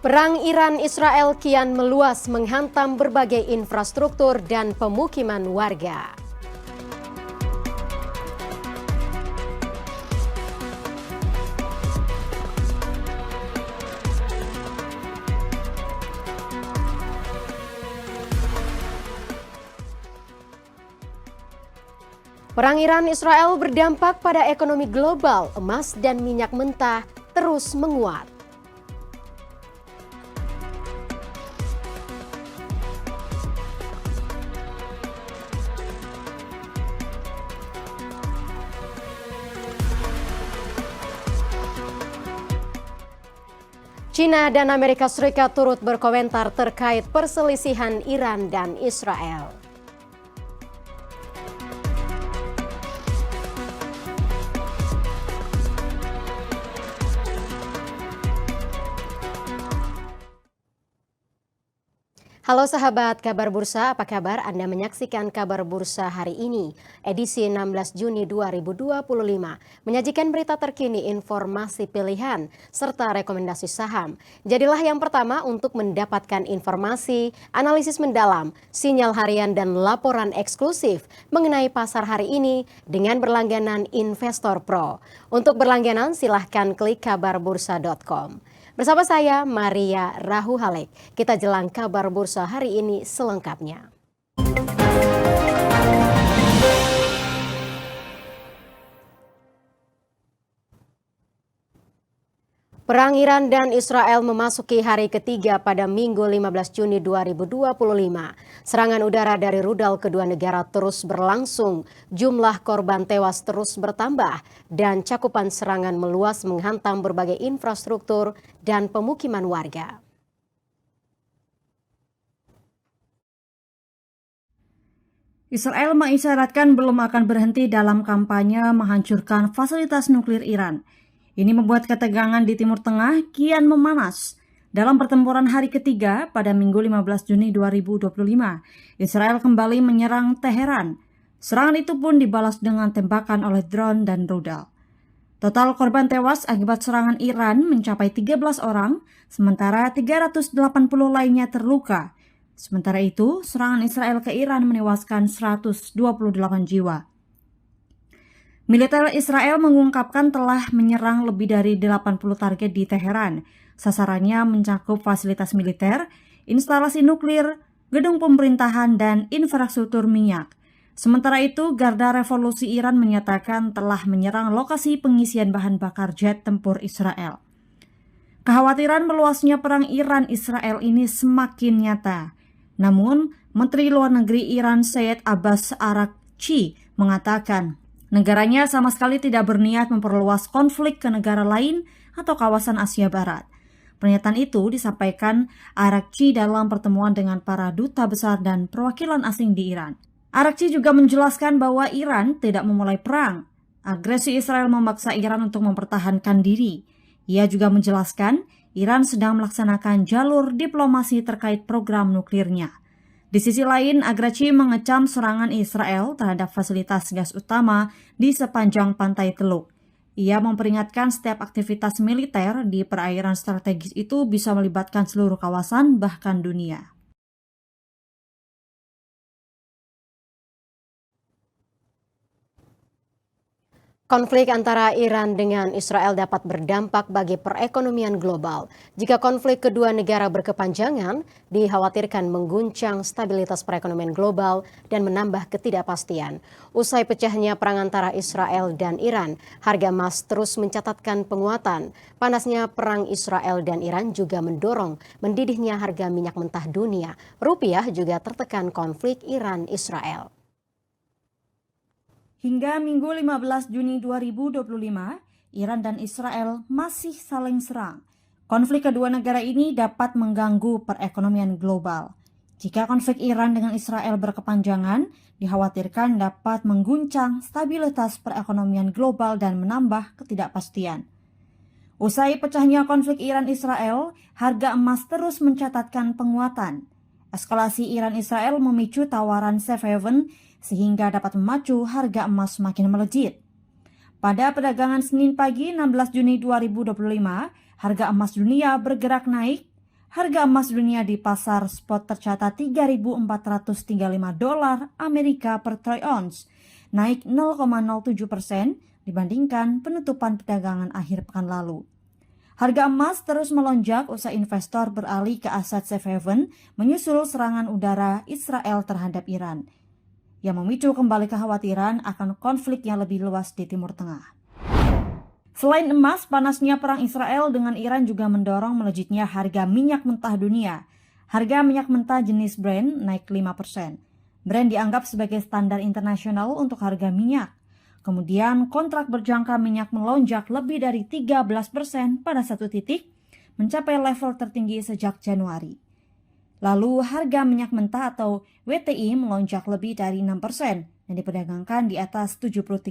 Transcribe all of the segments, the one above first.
Perang Iran-Israel kian meluas menghantam berbagai infrastruktur dan pemukiman warga. Perang Iran-Israel berdampak pada ekonomi global, emas dan minyak mentah terus menguat. China dan Amerika Serikat turut berkomentar terkait perselisihan Iran dan Israel. Halo sahabat Kabar Bursa, apa kabar? Anda menyaksikan Kabar Bursa hari ini, edisi 16 Juni 2025, menyajikan berita terkini, informasi pilihan, serta rekomendasi saham. Jadilah yang pertama untuk mendapatkan informasi, analisis mendalam, sinyal harian dan laporan eksklusif mengenai pasar hari ini dengan berlangganan Investor Pro. Untuk berlangganan silahkan klik kabarbursa.com. Bersama saya Maria Rahu Halek, kita jelang kabar bursa hari ini selengkapnya. Perang Iran dan Israel memasuki hari ketiga pada Minggu 15 Juni 2025. Serangan udara dari rudal kedua negara terus berlangsung, jumlah korban tewas terus bertambah, dan cakupan serangan meluas menghantam berbagai infrastruktur dan pemukiman warga. Israel mengisyaratkan belum akan berhenti dalam kampanye menghancurkan fasilitas nuklir Iran. Ini membuat ketegangan di Timur Tengah kian memanas. Dalam pertempuran hari ketiga pada Minggu 15 Juni 2025, Israel kembali menyerang Teheran. Serangan itu pun dibalas dengan tembakan oleh drone dan rudal. Total korban tewas akibat serangan Iran mencapai 13 orang, sementara 380 lainnya terluka. Sementara itu, serangan Israel ke Iran menewaskan 128 jiwa. Militer Israel mengungkapkan telah menyerang lebih dari 80 target di Teheran. Sasarannya mencakup fasilitas militer, instalasi nuklir, gedung pemerintahan, dan infrastruktur minyak. Sementara itu, Garda Revolusi Iran menyatakan telah menyerang lokasi pengisian bahan bakar jet tempur Israel. Kekhawatiran meluasnya perang Iran-Israel ini semakin nyata. Namun, Menteri Luar Negeri Iran Syed Abbas Araghchi mengatakan negaranya sama sekali tidak berniat memperluas konflik ke negara lain atau kawasan Asia Barat. Pernyataan itu disampaikan Araghchi dalam pertemuan dengan para duta besar dan perwakilan asing di Iran. Araghchi juga menjelaskan bahwa Iran tidak memulai perang. Agresi Israel memaksa Iran untuk mempertahankan diri. Ia juga menjelaskan Iran sedang melaksanakan jalur diplomasi terkait program nuklirnya. Di sisi lain, Araghchi mengecam serangan Israel terhadap fasilitas gas utama di sepanjang pantai Teluk. Ia memperingatkan setiap aktivitas militer di perairan strategis itu bisa melibatkan seluruh kawasan, bahkan dunia. Konflik antara Iran dengan Israel dapat berdampak bagi perekonomian global. Jika konflik kedua negara berkepanjangan, dikhawatirkan mengguncang stabilitas perekonomian global dan menambah ketidakpastian. Usai pecahnya perang antara Israel dan Iran, harga emas terus mencatatkan penguatan. Panasnya perang Israel dan Iran juga mendorong mendidihnya harga minyak mentah dunia. Rupiah juga tertekan konflik Iran-Israel. Hingga Minggu 15 Juni 2025, Iran dan Israel masih saling serang. Konflik kedua negara ini dapat mengganggu perekonomian global. Jika konflik Iran dengan Israel berkepanjangan, dikhawatirkan dapat mengguncang stabilitas perekonomian global dan menambah ketidakpastian. Usai pecahnya konflik Iran-Israel, harga emas terus mencatatkan penguatan. Eskalasi Iran-Israel memicu tawaran safe haven sehingga dapat memacu harga emas semakin melejit. Pada perdagangan Senin pagi 16 Juni 2025, harga emas dunia bergerak naik. Harga emas dunia di pasar spot tercatat $3.435 Amerika per troy ounce, naik 0,07% dibandingkan penutupan perdagangan akhir pekan lalu. Harga emas terus melonjak usai investor beralih ke aset safe haven menyusul serangan udara Israel terhadap Iran, yang memicu kembali kekhawatiran akan konflik yang lebih luas di Timur Tengah. Selain emas, panasnya perang Israel dengan Iran juga mendorong melejitnya harga minyak mentah dunia. Harga minyak mentah jenis Brent naik 5%. Brent dianggap sebagai standar internasional untuk harga minyak. Kemudian kontrak berjangka minyak melonjak lebih dari 13% pada satu titik, mencapai level tertinggi sejak Januari. Lalu harga minyak mentah atau WTI melonjak lebih dari 6% yang diperdagangkan di atas $73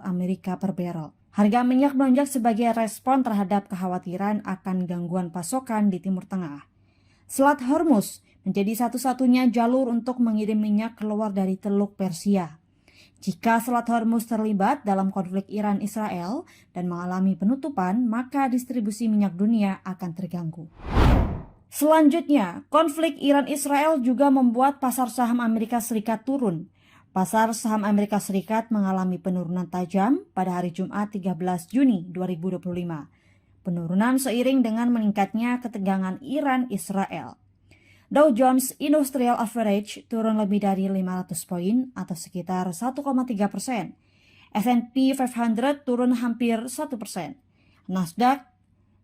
Amerika per barrel. Harga minyak melonjak sebagai respon terhadap kekhawatiran akan gangguan pasokan di Timur Tengah. Selat Hormuz menjadi satu-satunya jalur untuk mengirim minyak keluar dari Teluk Persia. Jika Selat Hormuz terlibat dalam konflik Iran-Israel dan mengalami penutupan, maka distribusi minyak dunia akan terganggu. Selanjutnya, konflik Iran-Israel juga membuat pasar saham Amerika Serikat turun. Pasar saham Amerika Serikat mengalami penurunan tajam pada hari Jumat 13 Juni 2025. Penurunan seiring dengan meningkatnya ketegangan Iran-Israel. Dow Jones Industrial Average turun lebih dari 500 poin atau sekitar 1,3%. S&P 500 turun hampir 1%. Nasdaq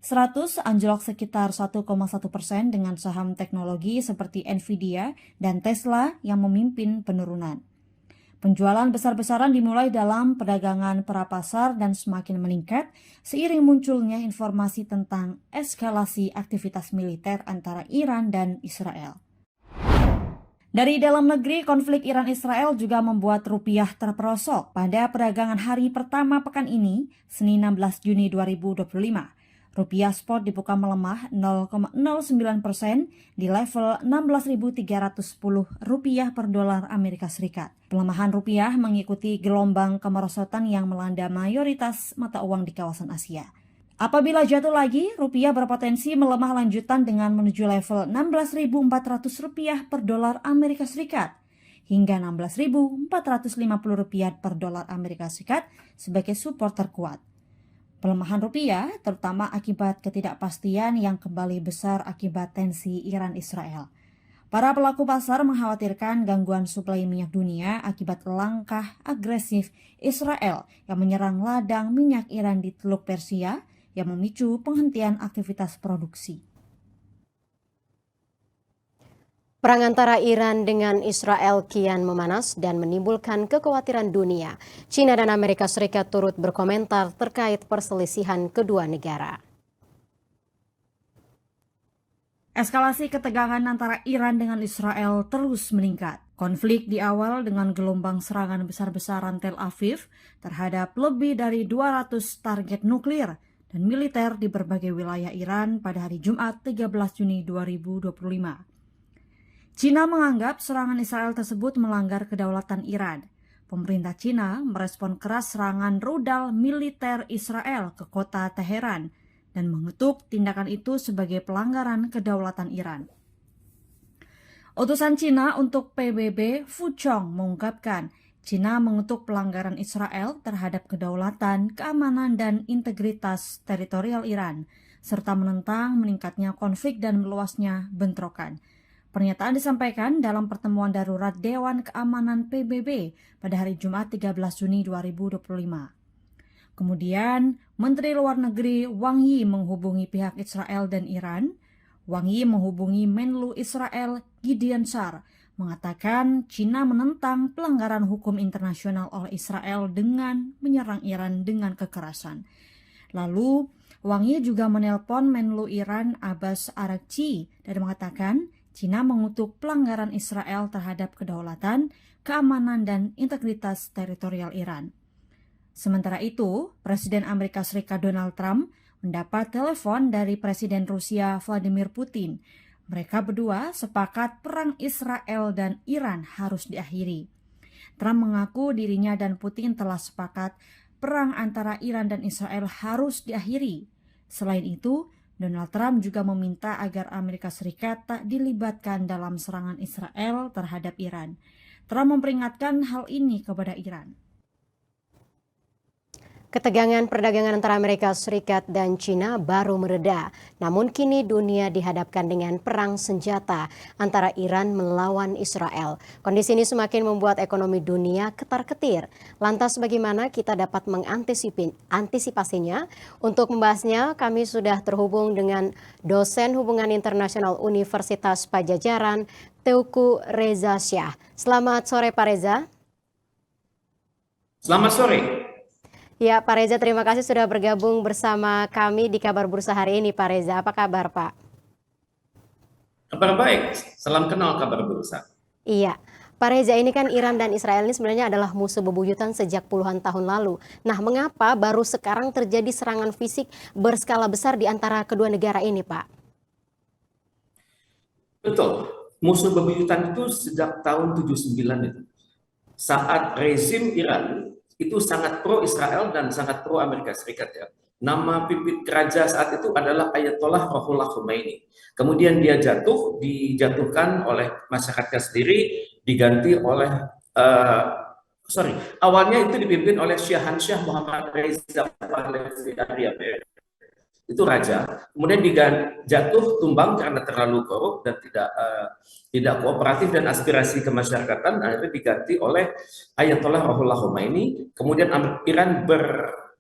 100 anjlok sekitar 1,1% dengan saham teknologi seperti Nvidia dan Tesla yang memimpin penurunan. Penjualan besar-besaran dimulai dalam perdagangan prapasar dan semakin meningkat seiring munculnya informasi tentang eskalasi aktivitas militer antara Iran dan Israel. Dari dalam negeri, konflik Iran-Israel juga membuat rupiah terperosok pada perdagangan hari pertama pekan ini, Senin 16 Juni 2025. Rupiah spot dibuka melemah 0,09% di level 16.310 rupiah per dolar Amerika Serikat. Pelemahan rupiah mengikuti gelombang kemerosotan yang melanda mayoritas mata uang di kawasan Asia. Apabila jatuh lagi, rupiah berpotensi melemah lanjutan dengan menuju level 16.400 rupiah per dolar Amerika Serikat hingga 16.450 rupiah per dolar Amerika Serikat sebagai support terkuat. Pelemahan rupiah terutama akibat ketidakpastian yang kembali besar akibat tensi Iran-Israel. Para pelaku pasar mengkhawatirkan gangguan suplai minyak dunia akibat langkah agresif Israel yang menyerang ladang minyak Iran di Teluk Persia yang memicu penghentian aktivitas produksi. Perang antara Iran dengan Israel kian memanas dan menimbulkan kekhawatiran dunia. China dan Amerika Serikat turut berkomentar terkait perselisihan kedua negara. Eskalasi ketegangan antara Iran dengan Israel terus meningkat. Konflik diawal dengan gelombang serangan besar-besaran Tel Aviv terhadap lebih dari 200 target nuklir dan militer di berbagai wilayah Iran pada hari Jumat 13 Juni 2025. China menganggap serangan Israel tersebut melanggar kedaulatan Iran. Pemerintah China merespon keras serangan rudal militer Israel ke kota Teheran dan mengutuk tindakan itu sebagai pelanggaran kedaulatan Iran. Utusan China untuk PBB Fu Chong mengungkapkan, China mengutuk pelanggaran Israel terhadap kedaulatan, keamanan, dan integritas teritorial Iran, serta menentang meningkatnya konflik dan meluasnya bentrokan. Pernyataan disampaikan dalam pertemuan darurat Dewan Keamanan PBB pada hari Jumat 13 Juni 2025. Kemudian, Menteri Luar Negeri Wang Yi menghubungi pihak Israel dan Iran. Wang Yi menghubungi Menlu Israel Gideon Sa'ar, mengatakan China menentang pelanggaran hukum internasional oleh Israel dengan menyerang Iran dengan kekerasan. Lalu, Wang Yi juga menelpon Menlu Iran Abbas Araghchi dan mengatakan China mengutuk pelanggaran Israel terhadap kedaulatan, keamanan, dan integritas teritorial Iran. Sementara itu, Presiden Amerika Serikat Donald Trump mendapat telepon dari Presiden Rusia Vladimir Putin. Mereka berdua sepakat perang Israel dan Iran harus diakhiri. Trump mengaku dirinya dan Putin telah sepakat perang antara Iran dan Israel harus diakhiri. Selain itu, Donald Trump juga meminta agar Amerika Serikat tak dilibatkan dalam serangan Israel terhadap Iran. Trump memperingatkan hal ini kepada Iran. Ketegangan perdagangan antara Amerika Serikat dan China baru mereda. Namun kini dunia dihadapkan dengan perang senjata antara Iran melawan Israel. Kondisi ini semakin membuat ekonomi dunia ketar-ketir. Lantas bagaimana kita dapat mengantisipasinya? Untuk membahasnya kami sudah terhubung dengan dosen hubungan internasional Universitas Padjadjaran, Teuku Reza Shah. Selamat sore Pak Reza. Selamat sore. Ya, Pak Reza, terima kasih sudah bergabung bersama kami di Kabar Bursa hari ini, Pak Reza. Apa kabar, Pak? Kabar baik, salam kenal Kabar Bursa. Iya, Pak Reza, ini kan Iran dan Israel ini sebenarnya adalah musuh bebuyutan sejak puluhan tahun lalu. Nah, mengapa baru sekarang terjadi serangan fisik berskala besar di antara kedua negara ini, Pak? Betul, musuh bebuyutan itu sejak tahun 79 itu. Saat rezim Iran itu sangat pro Israel dan sangat pro Amerika Serikat ya. Nama pimpin raja saat itu adalah Ayatollah Ruhollah Khomeini. Kemudian dia dijatuhkan oleh masyarakatnya sendiri, diganti oleh awalnya itu dipimpin oleh Syahansyah Muhammad Reza Pahlavi Aryabadi. Itu raja, kemudian jatuh tumbang karena terlalu korup dan tidak kooperatif dan aspirasi kemasyarakatan, akhirnya diganti oleh Ayatollah Ruhollah Khomeini. Kemudian Iran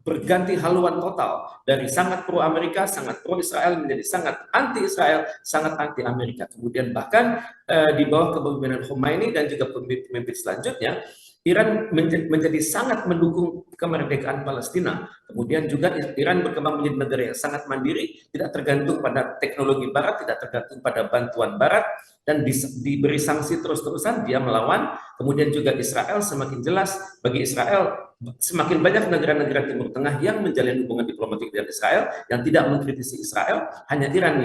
berganti haluan total dari sangat pro Amerika, sangat pro Israel menjadi sangat anti Israel, sangat anti Amerika. Kemudian bahkan di bawah kepemimpinan Khomeini dan juga pemimpin selanjutnya, Iran menjadi sangat mendukung kemerdekaan Palestina. Kemudian juga Iran berkembang menjadi negara yang sangat mandiri, tidak tergantung pada teknologi Barat, tidak tergantung pada bantuan Barat, dan diberi sanksi terus-terusan dia melawan. Kemudian juga Israel semakin jelas bagi Israel, semakin banyak negara-negara Timur Tengah yang menjalin hubungan diplomatik dengan Israel, yang tidak mengkritisi Israel, hanya Iran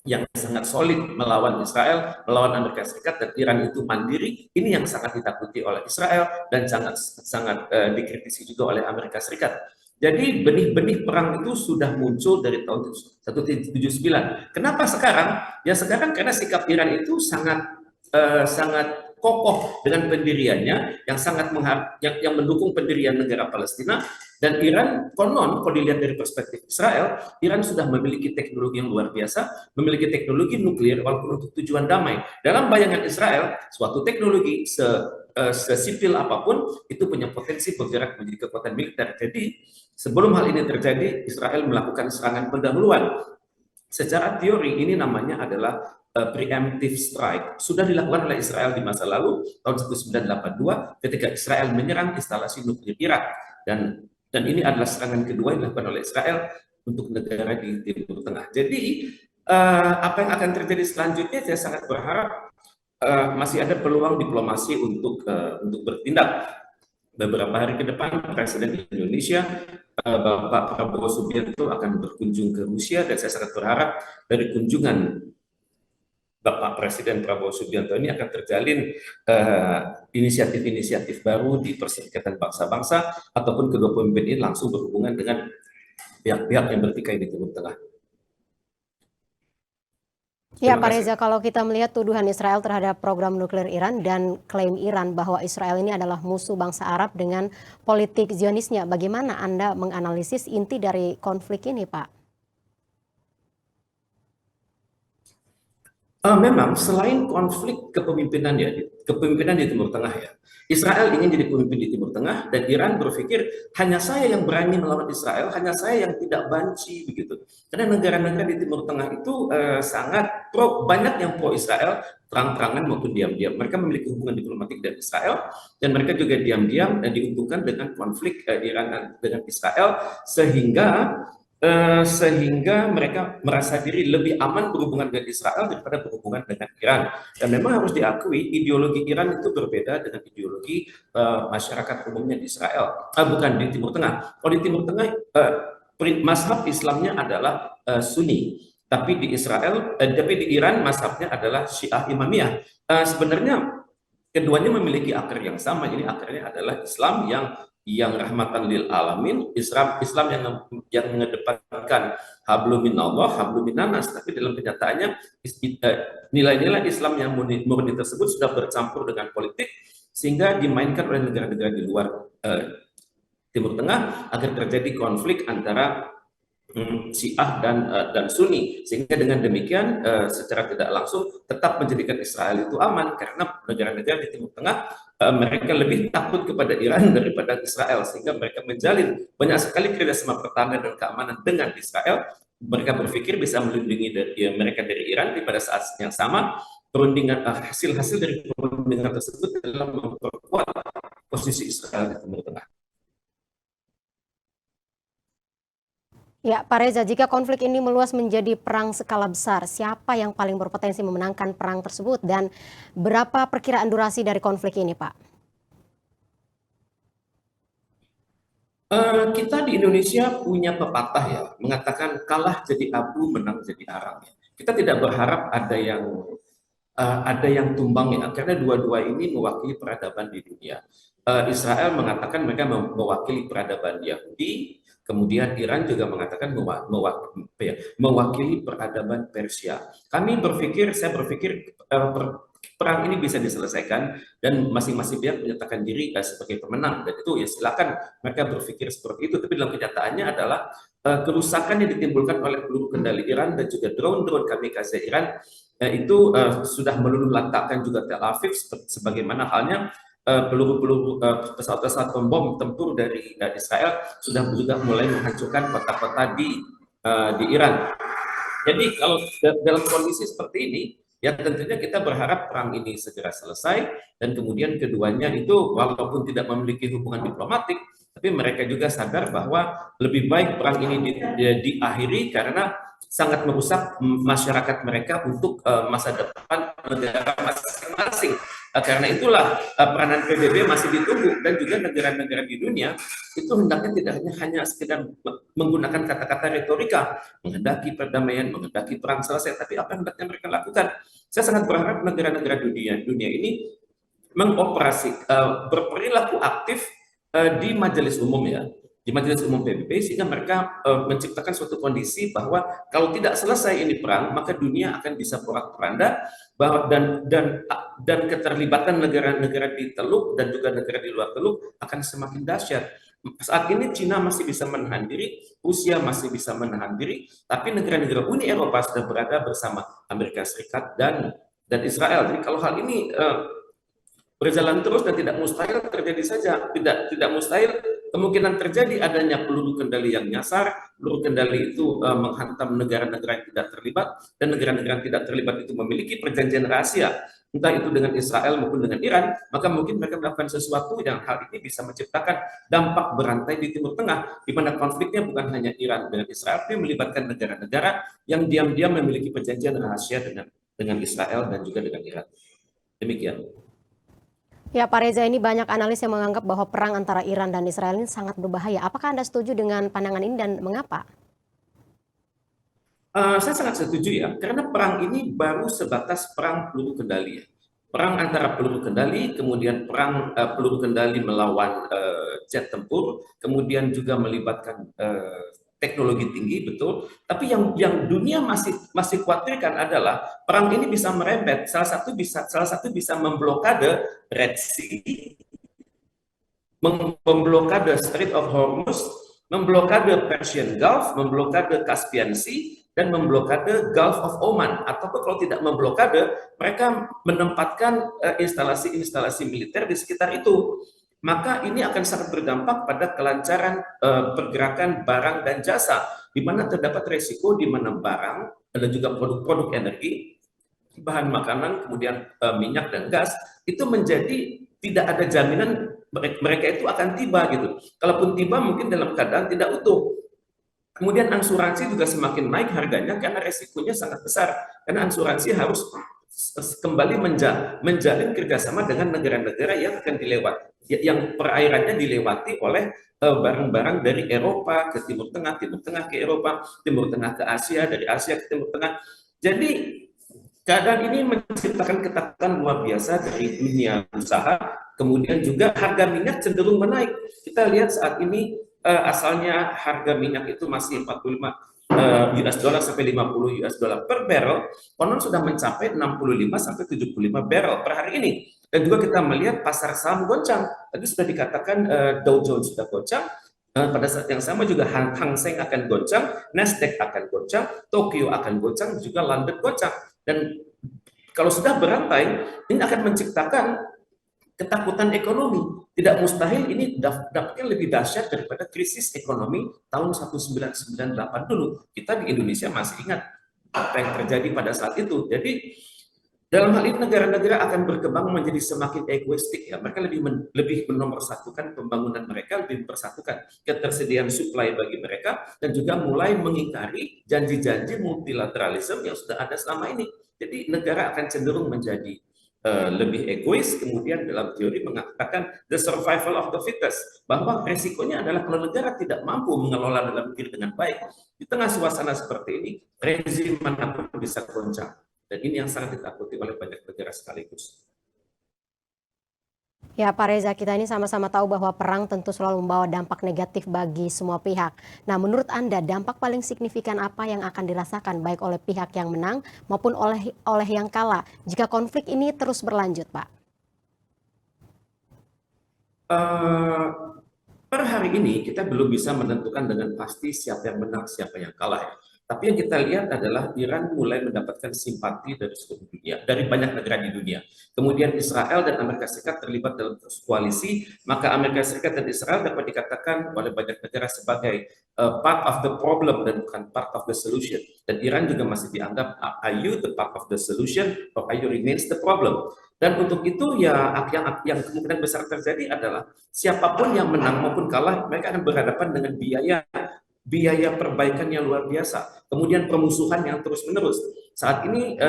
yang sangat solid melawan Israel, melawan Amerika Serikat, dan Iran itu mandiri. Ini yang sangat ditakuti oleh Israel dan sangat dikritisi juga oleh Amerika Serikat. Jadi benih-benih perang itu sudah muncul dari tahun 1979. Kenapa sekarang? Ya sekarang karena sikap Iran itu sangat kokoh dengan pendiriannya, yang mendukung pendirian negara Palestina. Dan Iran, konon, kalau dilihat dari perspektif Israel, Iran sudah memiliki teknologi yang luar biasa, memiliki teknologi nuklir walaupun untuk tujuan damai. Dalam bayangan Israel, suatu teknologi sesipil apapun itu punya potensi bergerak menjadi kekuatan militer. Jadi sebelum hal ini terjadi, Israel melakukan serangan pendahuluan. Secara teori ini namanya adalah preemptive strike. Sudah dilakukan oleh Israel di masa lalu tahun 1982 ketika Israel menyerang instalasi nuklir Irak, dan ini adalah serangan kedua yang dilakukan oleh Israel untuk negara di Timur Tengah. Jadi apa yang akan terjadi selanjutnya, saya sangat berharap masih ada peluang diplomasi untuk bertindak. Beberapa hari ke depan Presiden Indonesia Bapak Prabowo Subianto akan berkunjung ke Rusia, dan saya sangat berharap dari kunjungan Bapak Presiden Prabowo Subianto ini akan terjalin inisiatif-inisiatif baru di Perserikatan Bangsa-Bangsa, ataupun kedua pemimpin ini langsung berhubungan dengan pihak-pihak yang bertikai di Timur Tengah. Ya, Pak Reza, kalau kita melihat tuduhan Israel terhadap program nuklir Iran dan klaim Iran bahwa Israel ini adalah musuh bangsa Arab dengan politik Zionisnya, bagaimana Anda menganalisis inti dari konflik ini, Pak? Memang selain konflik kepemimpinan di Timur Tengah ya, Israel ingin jadi pemimpin di Timur Tengah, dan Iran berpikir hanya saya yang berani melawan Israel, hanya saya yang tidak banci begitu. Karena negara-negara di Timur Tengah itu sangat banyak yang pro Israel, terang-terangan maupun diam-diam. Mereka memiliki hubungan diplomatik dengan Israel, dan mereka juga diam-diam diuntungkan dengan konflik Iran dengan Israel, sehingga mereka merasa diri lebih aman berhubungan dengan Israel daripada berhubungan dengan Iran. Dan memang harus diakui ideologi Iran itu berbeda dengan ideologi masyarakat umumnya di Israel, bukan di Timur Tengah. Kalau di Timur Tengah mazhab Islamnya adalah Sunni, tapi di Iran mazhabnya adalah Syiah Imamiyah. Sebenarnya keduanya memiliki akar yang sama. Ini akarnya adalah Islam yang yang rahmatan lil alamin, Islam yang mengedepankan hablum minallah, hablum minannas, tapi dalam kenyataannya nilai-nilai Islam yang murni tersebut sudah bercampur dengan politik sehingga dimainkan oleh negara-negara di luar Timur Tengah agar terjadi konflik antara Syiah dan Sunni, sehingga dengan demikian secara tidak langsung tetap menjadikan Israel itu aman karena negara-negara di Timur Tengah mereka lebih takut kepada Iran daripada Israel, sehingga mereka menjalin banyak sekali kerjasama pertahanan dan keamanan dengan Israel. Mereka berpikir bisa melindungi mereka dari Iran, pada saat yang sama perundingan hasil-hasil dari perundingan tersebut adalah memperkuat posisi Israel di Timur Tengah. Ya, Pak Reza, jika konflik ini meluas menjadi perang skala besar, siapa yang paling berpotensi memenangkan perang tersebut dan berapa perkiraan durasi dari konflik ini, Pak? Kita di Indonesia punya pepatah ya, mengatakan kalah jadi abu, menang jadi arang. Kita tidak berharap ada yang tumbang ya, karena dua-dua ini mewakili peradaban di dunia. Israel mengatakan mereka mewakili peradaban Yahudi, kemudian Iran juga mengatakan mewakili peradaban Persia. Saya berpikir perang ini bisa diselesaikan dan masing-masing pihak menyatakan diri sebagai pemenang, dan itu ya silakan mereka berpikir seperti itu. Tapi dalam kenyataannya adalah kerusakan yang ditimbulkan oleh peluru kendali Iran dan juga drone-drone kamikaze Iran itu sudah meluluhlantakkan juga Tel Aviv, sebagaimana halnya peluru-peluru pesawat-pesawat pembom tempur dari Israel sudah juga mulai menghancurkan kota-kota di Iran. Jadi kalau dalam kondisi seperti ini, ya tentunya kita berharap perang ini segera selesai, dan kemudian keduanya itu walaupun tidak memiliki hubungan diplomatik, tapi mereka juga sadar bahwa lebih baik perang ini diakhiri karena sangat merusak masyarakat mereka untuk masa depan negara masing-masing. Karena itulah peranan PBB masih ditunggu, dan juga negara-negara di dunia itu hendaknya tidak hanya sekedar menggunakan kata-kata retorika, menghendaki perdamaian, menghendaki perang selesai, tapi apa yang hendaknya mereka lakukan. Saya sangat berharap negara-negara dunia ini berperilaku aktif di majelis umum ya, di majelis umum PBB, sehingga mereka menciptakan suatu kondisi bahwa kalau tidak selesai ini perang, maka dunia akan bisa porak-poranda, dan keterlibatan negara-negara di Teluk dan juga negara di luar Teluk akan semakin dahsyat. Saat ini Cina masih bisa menahan diri, Rusia masih bisa menahan diri, tapi negara-negara Uni Eropa sudah berada bersama Amerika Serikat dan Israel. Jadi kalau hal ini berjalan terus dan tidak mustahil terjadi saja, tidak mustahil kemungkinan terjadi adanya peluru kendali yang nyasar. Peluru kendali itu menghantam negara-negara yang tidak terlibat, dan negara-negara yang tidak terlibat itu memiliki perjanjian rahasia, entah itu dengan Israel maupun dengan Iran, maka mungkin mereka melakukan sesuatu yang hal ini bisa menciptakan dampak berantai di Timur Tengah, di mana konfliknya bukan hanya Iran dengan Israel, tapi melibatkan negara-negara yang diam-diam memiliki perjanjian rahasia dengan Israel dan juga dengan Iran. Demikian. Ya, Pak Reza, ini banyak analis yang menganggap bahwa perang antara Iran dan Israel ini sangat berbahaya. Apakah Anda setuju dengan pandangan ini dan mengapa? Saya sangat setuju ya, karena perang ini baru sebatas perang peluru kendali ya. Perang antara peluru kendali, kemudian perang peluru kendali melawan jet tempur, kemudian juga melibatkan teknologi tinggi, betul. Tapi yang dunia masih khawatirkan adalah perang ini bisa merembet. Salah satu bisa memblokade Red Sea, memblokade Strait of Hormuz, memblokade Persian Gulf, memblokade Caspian Sea, dan memblokade Gulf of Oman. Ataupun kalau tidak memblokade, mereka menempatkan instalasi-instalasi militer di sekitar itu. Maka ini akan sangat berdampak pada kelancaran pergerakan barang dan jasa, di mana terdapat resiko di mana barang dan juga produk-produk energi, bahan makanan, kemudian minyak dan gas, itu menjadi tidak ada jaminan mereka itu akan tiba gitu. Kalaupun tiba mungkin dalam keadaan tidak utuh. Kemudian asuransi juga semakin naik harganya karena resikonya sangat besar, karena asuransi harus kembali menjalin kerjasama dengan negara-negara yang akan yang perairannya dilewati oleh barang-barang dari Eropa ke Timur Tengah ke Eropa, Timur Tengah ke Asia, dari Asia ke Timur Tengah. Jadi keadaan ini menciptakan ketakutan luar biasa dari dunia usaha, kemudian juga harga minyak cenderung menaik. Kita lihat saat ini asalnya harga minyak itu masih 45 US dollar sampai 50 US dollar per barrel, konon sudah mencapai 65 sampai 75 barrel per hari ini. Dan juga kita melihat pasar saham goncang. Tadi sudah dikatakan Dow Jones sudah goncang. Pada saat yang sama juga Hang Seng akan goncang, Nasdaq akan goncang, Tokyo akan goncang, juga London goncang. Dan kalau sudah berantai, ini akan menciptakan ketakutan ekonomi. Tidak mustahil ini dampaknya lebih dahsyat daripada krisis ekonomi tahun 1998 dulu. Kita di Indonesia masih ingat apa yang terjadi pada saat itu. Jadi dalam hal ini negara-negara akan berkembang menjadi semakin egoistik ya. Mereka lebih menomorsatukan pembangunan mereka, lebih mempersatukan ketersediaan supply bagi mereka, dan juga mulai mengingkari janji-janji multilateralisme yang sudah ada selama ini. Jadi negara akan cenderung menjadi lebih egois, kemudian dalam teori mengatakan the survival of the fittest, bahwa resikonya adalah kalau negara tidak mampu mengelola dalam negeri dengan baik, di tengah suasana seperti ini, rezim manapun bisa goncang. Dan ini yang sangat ditakuti oleh banyak negara sekaligus. Ya Pak Reza, kita ini sama-sama tahu bahwa perang tentu selalu membawa dampak negatif bagi semua pihak. Nah, menurut Anda dampak paling signifikan apa yang akan dirasakan baik oleh pihak yang menang maupun oleh yang kalah jika konflik ini terus berlanjut, Pak? Per hari ini kita belum bisa menentukan dengan pasti siapa yang menang, siapa yang kalah ya. Tapi yang kita lihat adalah Iran mulai mendapatkan simpati dari seluruh dunia, dari banyak negara di dunia. Kemudian Israel dan Amerika Serikat terlibat dalam koalisi, maka Amerika Serikat dan Israel dapat dikatakan oleh banyak negara sebagai part of the problem dan bukan part of the solution. Dan Iran juga masih dianggap, are you the part of the solution or are you remains the problem? Dan untuk itu ya yang kemungkinan besar terjadi adalah siapapun yang menang maupun kalah, mereka akan berhadapan dengan biaya perbaikan yang luar biasa, kemudian permusuhan yang terus-menerus. Saat ini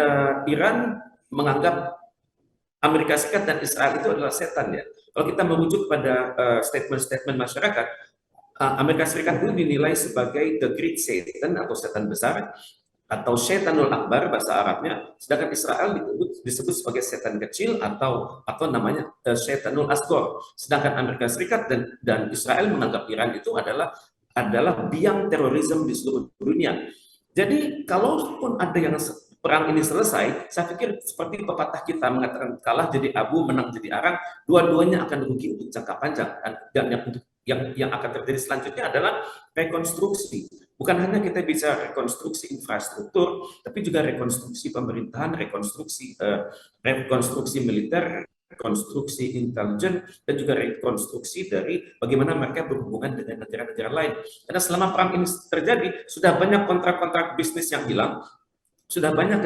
Iran menganggap Amerika Serikat dan Israel itu adalah setan ya. Kalau kita merujuk pada statement-statement masyarakat, Amerika Serikat itu dinilai sebagai the great Satan atau setan besar, atau Syaitanul Akbar bahasa Arabnya, sedangkan Israel disebut sebagai setan kecil atau namanya Syaitanul Asghar. Sedangkan Amerika Serikat dan Israel menganggap Iran itu adalah biang terorisme di seluruh dunia. Jadi kalaupun ada yang perang ini selesai, saya pikir seperti pepatah kita mengatakan kalah jadi abu, menang jadi arang, dua-duanya akan rugi untuk jangka panjang. Dan yang akan terjadi selanjutnya adalah rekonstruksi. Bukan hanya kita bisa rekonstruksi infrastruktur, tapi juga rekonstruksi pemerintahan, rekonstruksi militer, rekonstruksi intelijen, dan juga rekonstruksi dari bagaimana mereka berhubungan dengan negara-negara lain. Karena selama perang ini terjadi, sudah banyak kontrak-kontrak bisnis yang hilang, sudah banyak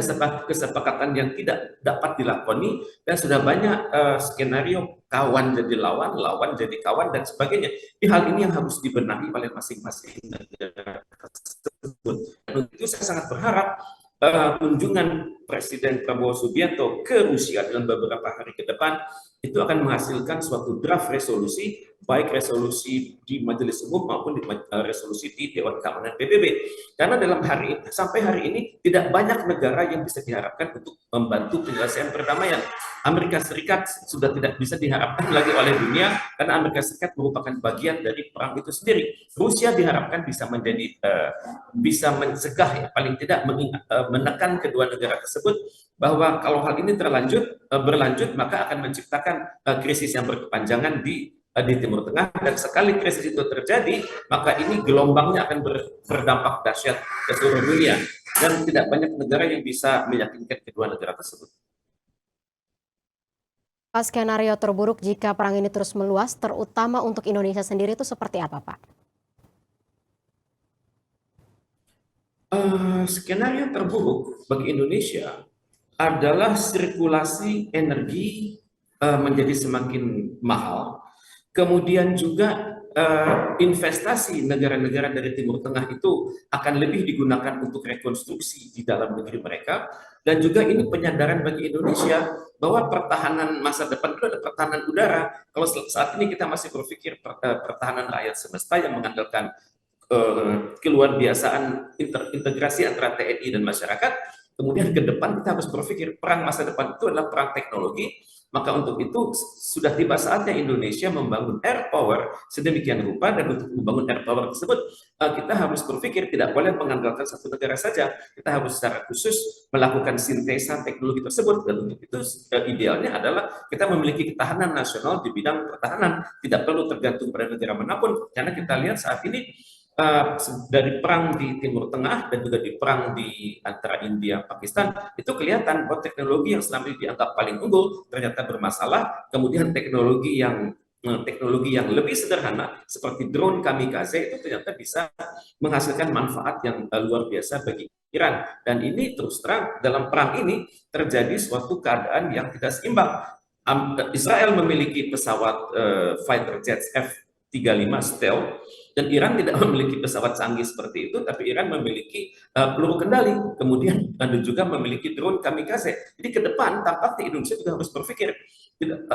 kesepakatan yang tidak dapat dilakoni, dan sudah banyak skenario kawan jadi lawan, lawan jadi kawan, dan sebagainya. Di hal ini yang harus dibenahi oleh masing-masing negara tersebut. Dan untuk itu saya sangat berharap kunjungan Presiden Prabowo Subianto ke Rusia dalam beberapa hari ke depan itu akan menghasilkan suatu draft resolusi, baik resolusi di Majelis Umum maupun resolusi di Dewan Keamanan PBB. Karena sampai hari ini tidak banyak negara yang bisa diharapkan untuk membantu penyelesaian perdamaian. Amerika Serikat sudah tidak bisa diharapkan lagi oleh dunia karena Amerika Serikat merupakan bagian dari perang itu sendiri. Rusia diharapkan bisa bisa mencegah ya, paling tidak menekan kedua negara tersebut bahwa kalau hal ini berlanjut maka akan menciptakan krisis yang berkepanjangan di Timur Tengah, dan sekali krisis itu terjadi maka ini gelombangnya akan berdampak dahsyat ke seluruh dunia dan tidak banyak negara yang bisa meyakinkan kedua negara tersebut. Skenario terburuk jika perang ini terus meluas, terutama untuk Indonesia sendiri itu seperti apa, Pak? Skenario terburuk bagi Indonesia adalah sirkulasi energi menjadi semakin mahal, kemudian juga investasi negara-negara dari Timur Tengah itu akan lebih digunakan untuk rekonstruksi di dalam negeri mereka, dan juga ini penyadaran bagi Indonesia bahwa pertahanan masa depan itu adalah pertahanan udara. Kalau saat ini kita masih berpikir pertahanan rakyat semesta yang mengandalkan keluar biasaan integrasi antara TNI dan masyarakat, kemudian ke depan kita harus berpikir perang masa depan itu adalah perang teknologi, Maka untuk itu sudah tiba saatnya Indonesia membangun air power sedemikian rupa, dan untuk membangun air power tersebut kita harus berpikir tidak boleh mengandalkan satu negara saja. Kita harus secara khusus melakukan sintesa teknologi tersebut, dan untuk itu idealnya adalah kita memiliki ketahanan nasional di bidang pertahanan, tidak perlu tergantung pada negara manapun, karena kita lihat saat ini dari perang di Timur Tengah dan juga di perang di antara India dan Pakistan, itu kelihatan bahwa teknologi yang selama ini dianggap paling unggul ternyata bermasalah. Kemudian teknologi yang lebih sederhana seperti drone kamikaze itu ternyata bisa menghasilkan manfaat yang luar biasa bagi Iran. Dan ini terus terang dalam perang ini terjadi suatu keadaan yang tidak seimbang. Israel memiliki pesawat fighter jets F-35 stealth, dan Iran tidak memiliki pesawat canggih seperti itu, tapi Iran memiliki peluru kendali, kemudian ada juga memiliki drone kamikaze. Jadi ke depan tampaknya Indonesia juga harus berpikir,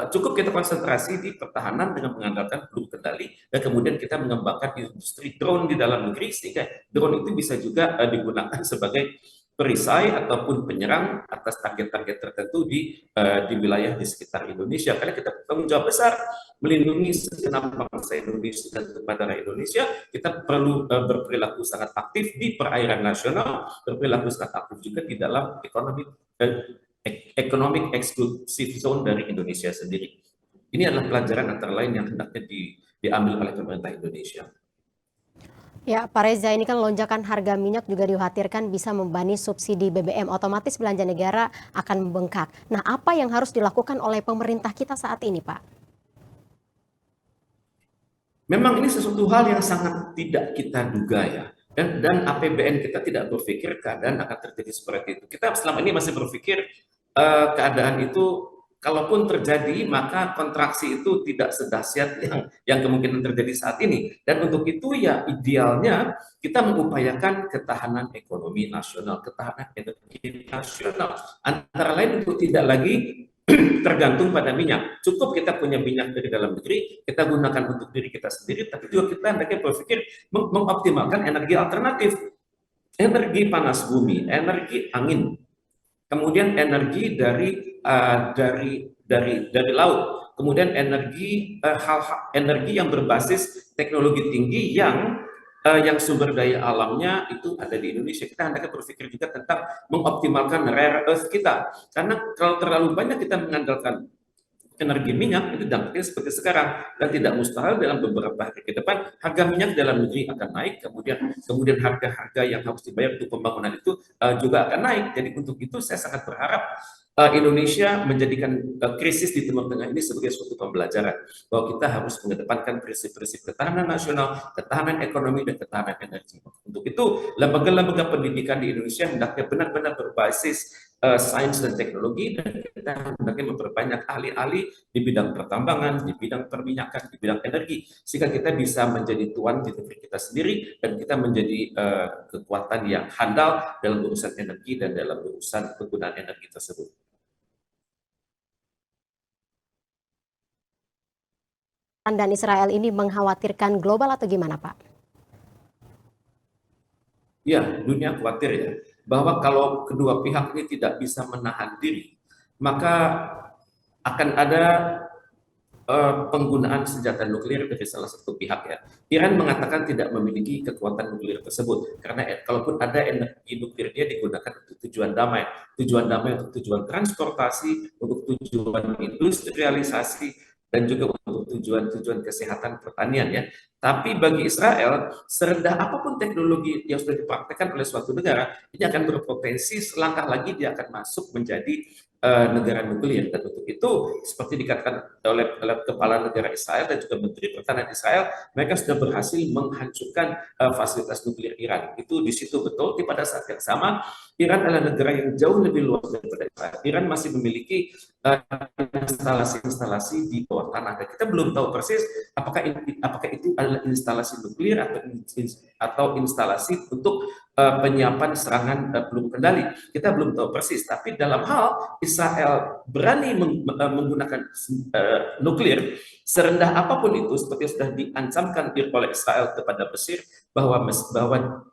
cukup kita konsentrasi di pertahanan dengan mengandalkan peluru kendali, dan kemudian kita mengembangkan industri drone di dalam negeri, sehingga drone itu bisa juga digunakan sebagai perisai ataupun penyerang atas target-target tertentu di wilayah di sekitar Indonesia. Karena kita bertanggung jawab besar melindungi segenap bangsa Indonesia dan kepada rakyat Indonesia, kita perlu berperilaku sangat aktif di perairan nasional, berperilaku sangat aktif juga di dalam economic exclusive zone dari Indonesia sendiri. Ini adalah pelajaran antara lain yang hendaknya diambil oleh pemerintah Indonesia. Ya, Pak Reza, ini kan lonjakan harga minyak juga dikhawatirkan bisa membebani subsidi BBM, otomatis belanja negara akan membengkak. Nah, apa yang harus dilakukan oleh pemerintah kita saat ini, Pak? Memang ini sesuatu hal yang sangat tidak kita duga ya. Dan APBN kita tidak berpikir keadaan akan terjadi seperti itu. Kita selama ini masih berpikir keadaan itu kalaupun terjadi, maka kontraksi itu tidak sedahsyat yang kemungkinan terjadi saat ini. Dan untuk itu ya idealnya kita mengupayakan ketahanan ekonomi nasional, ketahanan energi nasional. Antara lain untuk tidak lagi tergantung pada minyak. Cukup kita punya minyak dari dalam negeri, kita gunakan untuk diri kita sendiri, tapi juga kita hendaknya berpikir mengoptimalkan energi alternatif. Energi panas bumi, energi angin, kemudian energi dari laut, kemudian energi yang berbasis teknologi tinggi yang sumber daya alamnya itu ada di Indonesia. Kita hendaknya berpikir juga tentang mengoptimalkan rare earth kita, karena kalau terlalu banyak kita mengandalkan energi minyak itu dampaknya seperti sekarang, dan tidak mustahil dalam beberapa hari ke depan harga minyak dalam negeri akan naik, kemudian harga-harga yang harus dibayar untuk pembangunan itu juga akan naik. Jadi untuk itu saya sangat berharap Indonesia menjadikan krisis di Timur Tengah ini sebagai suatu pembelajaran bahwa kita harus mengedepankan prinsip-prinsip ketahanan nasional, ketahanan ekonomi, dan ketahanan energi. Untuk itu lembaga-lembaga pendidikan di Indonesia hendaknya benar-benar berbasis sains dan teknologi, dan kita hendaknya memperbanyak ahli-ahli di bidang pertambangan, di bidang perminyakan, di bidang energi, sehingga kita bisa menjadi tuan di negeri kita sendiri, dan kita menjadi kekuatan yang handal dalam urusan energi dan dalam urusan penggunaan energi tersebut. Dan Israel ini mengkhawatirkan global atau gimana, Pak? Ya, dunia khawatir ya, bahwa kalau kedua pihak ini tidak bisa menahan diri, maka akan ada penggunaan senjata nuklir dari salah satu pihak ya. Iran mengatakan tidak memiliki kekuatan nuklir tersebut, karena kalaupun ada energi nuklir dia digunakan untuk tujuan damai untuk tujuan transportasi, untuk tujuan industrialisasi, dan juga untuk tujuan kesehatan pertanian ya. Tapi bagi Israel, serendah apapun teknologi yang sudah dipraktekkan oleh suatu negara, ini akan berpotensi selangkah lagi dia akan masuk menjadi negara nuklir. Dan untuk itu, seperti dikatakan oleh kepala negara Israel dan juga Menteri Pertahanan Israel, mereka sudah berhasil menghancurkan fasilitas nuklir Iran. Itu di situ betul. Di pada saat yang sama, Iran adalah negara yang jauh lebih luas daripada Israel. Iran masih memiliki instalasi-instalasi di bawah tanah. Dan kita belum tahu persis apakah itu adalah instalasi nuklir atau instalasi untuk penyiapan serangan peluru kendali. Kita belum tahu persis. Tapi dalam hal Israel berani menggunakan nuklir, serendah apapun itu, seperti sudah diancamkan oleh Israel kepada Mesir, bahwa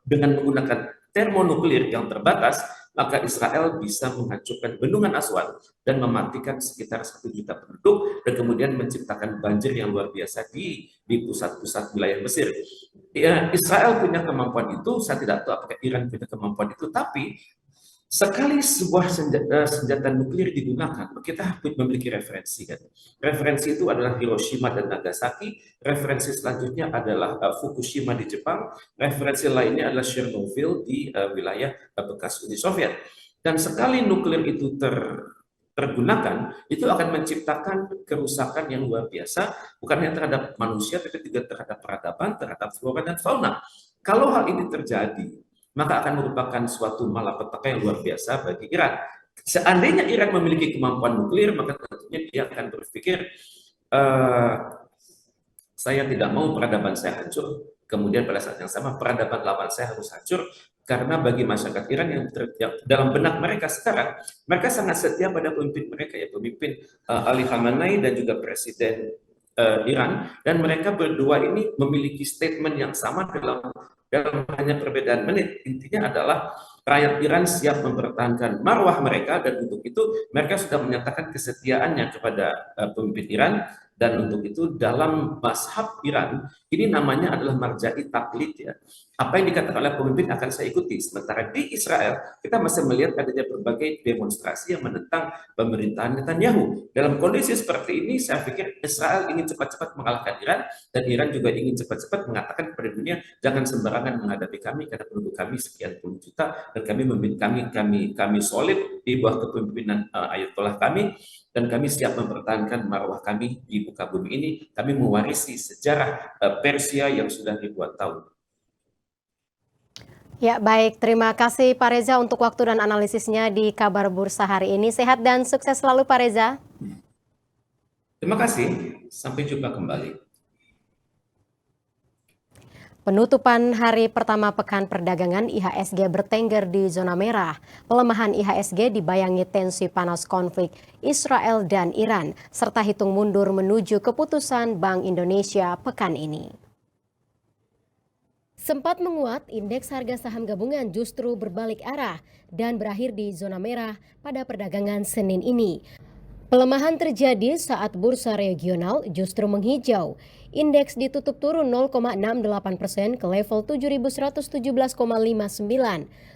dengan menggunakan termonuklir yang terbatas, maka Israel bisa menghancurkan bendungan Aswan dan mematikan sekitar 1 juta penduduk dan kemudian menciptakan banjir yang luar biasa di pusat-pusat wilayah Mesir. Ya, Israel punya kemampuan itu, saya tidak tahu apakah Iran punya kemampuan itu, tapi sekali sebuah senjata nuklir digunakan, kita memiliki referensi kan. Referensi itu adalah Hiroshima dan Nagasaki, referensi selanjutnya adalah Fukushima di Jepang, referensi lainnya adalah Chernobyl di wilayah bekas Uni Soviet. Dan sekali nuklir itu tergunakan, itu akan menciptakan kerusakan yang luar biasa, bukan hanya terhadap manusia, tapi juga terhadap peradaban, terhadap flora dan fauna. Kalau hal ini terjadi, maka akan merupakan suatu malapetaka yang luar biasa bagi Iran. Seandainya Iran memiliki kemampuan nuklir, maka tentunya dia akan berpikir, saya tidak mau peradaban saya hancur, kemudian pada saat yang sama peradaban lawan saya harus hancur, karena bagi masyarakat Iran yang dalam benak mereka sekarang, mereka sangat setia pada pemimpin mereka, ya pemimpin Ali Khamenei dan juga Presiden Iran, dan mereka berdua ini memiliki statement yang sama dalam hanya perbedaan menit. Intinya adalah rakyat Iran siap mempertahankan marwah mereka, dan untuk itu mereka sudah menyatakan kesetiaannya kepada pemimpin Iran. Dan untuk itu dalam mazhab Iran ini namanya adalah marja'i taklid, ya. Apa yang dikatakan oleh pemimpin akan saya ikuti. Sementara di Israel kita masih melihat adanya berbagai demonstrasi yang menentang pemerintahan Netanyahu. Dalam kondisi seperti ini saya pikir Israel ingin cepat-cepat mengalahkan Iran, dan Iran juga ingin cepat-cepat mengatakan kepada dunia, jangan sembarangan menghadapi kami karena penduduk kami sekian puluh juta, dan kami solid di bawah kepemimpinan Ayatollah kami, dan kami siap mempertahankan marwah kami di muka bumi ini. Kami mewarisi sejarah Persia yang sudah ribuan tahun. Ya, baik. Terima kasih Pak Reza untuk waktu dan analisisnya di Kabar Bursa hari ini. Sehat dan sukses selalu Pak Reza. Terima kasih. Sampai jumpa kembali. Penutupan hari pertama pekan perdagangan IHSG bertengger di zona merah. Pelemahan IHSG dibayangi tensi panas konflik Israel dan Iran, serta hitung mundur menuju keputusan Bank Indonesia pekan ini. Sempat menguat, indeks harga saham gabungan justru berbalik arah dan berakhir di zona merah pada perdagangan Senin ini. Pelemahan terjadi saat bursa regional justru menghijau. Indeks ditutup turun 0,68% ke level 7.117,59.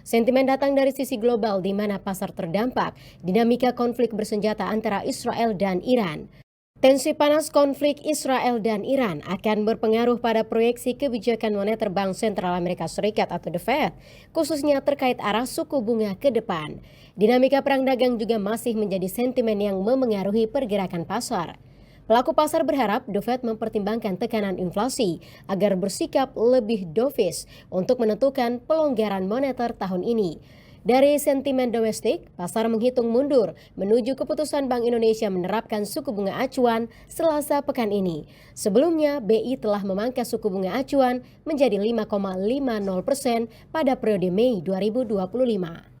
Sentimen datang dari sisi global di mana pasar terdampak dinamika konflik bersenjata antara Israel dan Iran. Tensi panas konflik Israel dan Iran akan berpengaruh pada proyeksi kebijakan moneter Bank Sentral Amerika Serikat atau The Fed, khususnya terkait arah suku bunga ke depan. Dinamika perang dagang juga masih menjadi sentimen yang memengaruhi pergerakan pasar. Pelaku pasar berharap The Fed mempertimbangkan tekanan inflasi agar bersikap lebih dovish untuk menentukan pelonggaran moneter tahun ini. Dari sentimen domestik, pasar menghitung mundur menuju keputusan Bank Indonesia menerapkan suku bunga acuan Selasa pekan ini. Sebelumnya, BI telah memangkas suku bunga acuan menjadi 5,50% pada periode Mei 2025.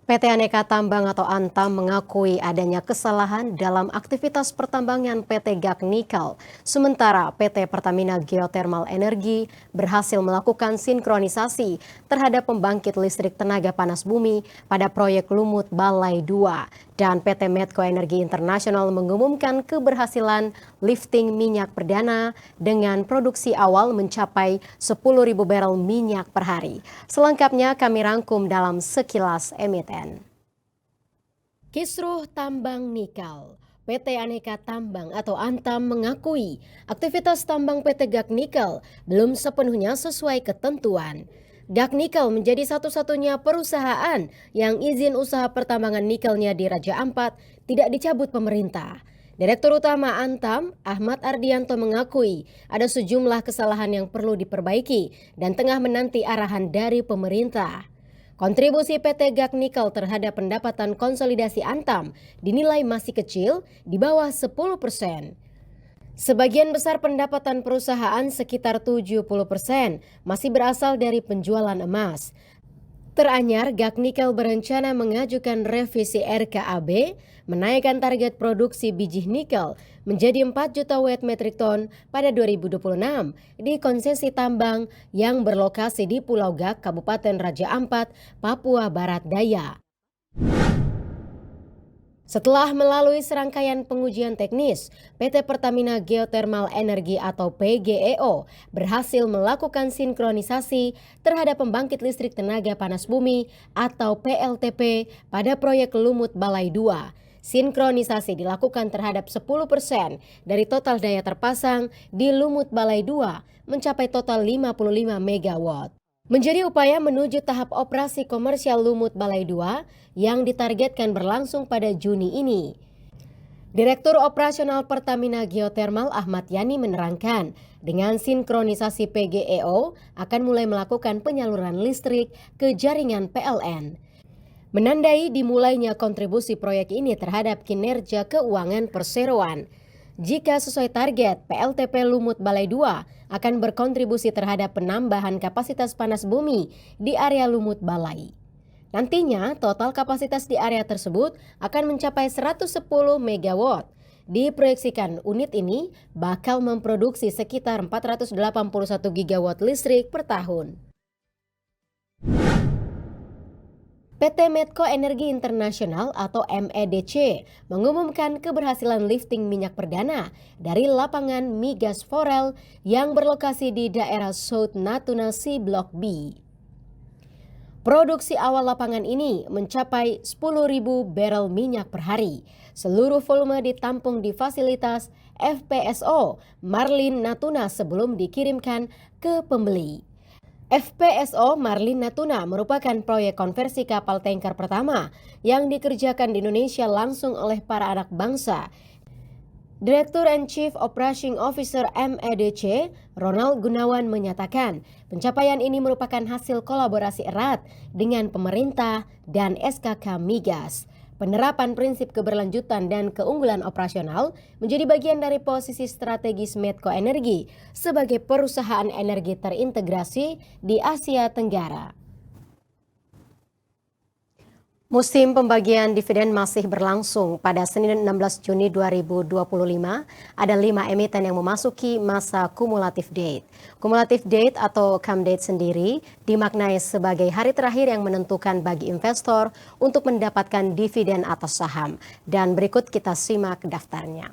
PT Aneka Tambang atau Antam mengakui adanya kesalahan dalam aktivitas pertambangan PT GAC Nikel. Sementara PT Pertamina Geothermal Energi berhasil melakukan sinkronisasi terhadap pembangkit listrik tenaga panas bumi pada proyek Lumut Balai 2. Dan PT Medco Energi Internasional mengumumkan keberhasilan lifting minyak perdana dengan produksi awal mencapai 10.000 barel minyak per hari. Selengkapnya kami rangkum dalam sekilas emiten. Kisruh tambang nikel. PT Aneka Tambang atau Antam mengakui aktivitas tambang PT GAC Nikel belum sepenuhnya sesuai ketentuan. GAC Nikel menjadi satu-satunya perusahaan yang izin usaha pertambangan nikelnya di Raja Ampat tidak dicabut pemerintah. Direktur Utama Antam, Ahmad Ardianto mengakui ada sejumlah kesalahan yang perlu diperbaiki dan tengah menanti arahan dari pemerintah. Kontribusi PT GAC Nikel terhadap pendapatan konsolidasi Antam dinilai masih kecil, di bawah 10%. Sebagian besar pendapatan perusahaan sekitar 70% masih berasal dari penjualan emas. Teranyar, GAC Nikel berencana mengajukan revisi RKAB, menaikkan target produksi biji nikel menjadi 4 juta watt metrik ton pada 2026 di konsesi tambang yang berlokasi di Pulau GAC, Kabupaten Raja Ampat, Papua Barat Daya. Setelah melalui serangkaian pengujian teknis, PT Pertamina Geothermal Energy atau PGEO berhasil melakukan sinkronisasi terhadap pembangkit listrik tenaga panas bumi atau PLTP pada proyek Lumut Balai 2. Sinkronisasi dilakukan terhadap 10% dari total daya terpasang di Lumut Balai 2 mencapai total 55 MW. Menjadi upaya menuju tahap operasi komersial Lumut Balai 2 yang ditargetkan berlangsung pada Juni ini. Direktur Operasional Pertamina Geothermal Ahmad Yani menerangkan, dengan sinkronisasi PGEO akan mulai melakukan penyaluran listrik ke jaringan PLN. Menandai dimulainya kontribusi proyek ini terhadap kinerja keuangan perseroan. Jika sesuai target, PLTP Lumut Balai 2 akan berkontribusi terhadap penambahan kapasitas panas bumi di area Lumut Balai. Nantinya, total kapasitas di area tersebut akan mencapai 110 MW. Diproyeksikan unit ini bakal memproduksi sekitar 481 GW listrik per tahun. PT Medco Energi Internasional atau MEDC mengumumkan keberhasilan lifting minyak perdana dari lapangan migas Forel yang berlokasi di daerah South Natuna Sea Block B. Produksi awal lapangan ini mencapai 10.000 barel minyak per hari. Seluruh volume ditampung di fasilitas FPSO Marlin Natuna sebelum dikirimkan ke pembeli. FPSO Marlin Natuna merupakan proyek konversi kapal tanker pertama yang dikerjakan di Indonesia langsung oleh para anak bangsa. Direktur and Chief Operating Officer MEDC, Ronald Gunawan menyatakan, pencapaian ini merupakan hasil kolaborasi erat dengan pemerintah dan SKK Migas. Penerapan prinsip keberlanjutan dan keunggulan operasional menjadi bagian dari posisi strategis Medco Energi sebagai perusahaan energi terintegrasi di Asia Tenggara. Musim pembagian dividen masih berlangsung. Pada Senin 16 Juni 2025, ada 5 emiten yang memasuki masa kumulatif date. Kumulatif date atau cum date sendiri dimaknai sebagai hari terakhir yang menentukan bagi investor untuk mendapatkan dividen atas saham. Dan berikut kita simak daftarnya.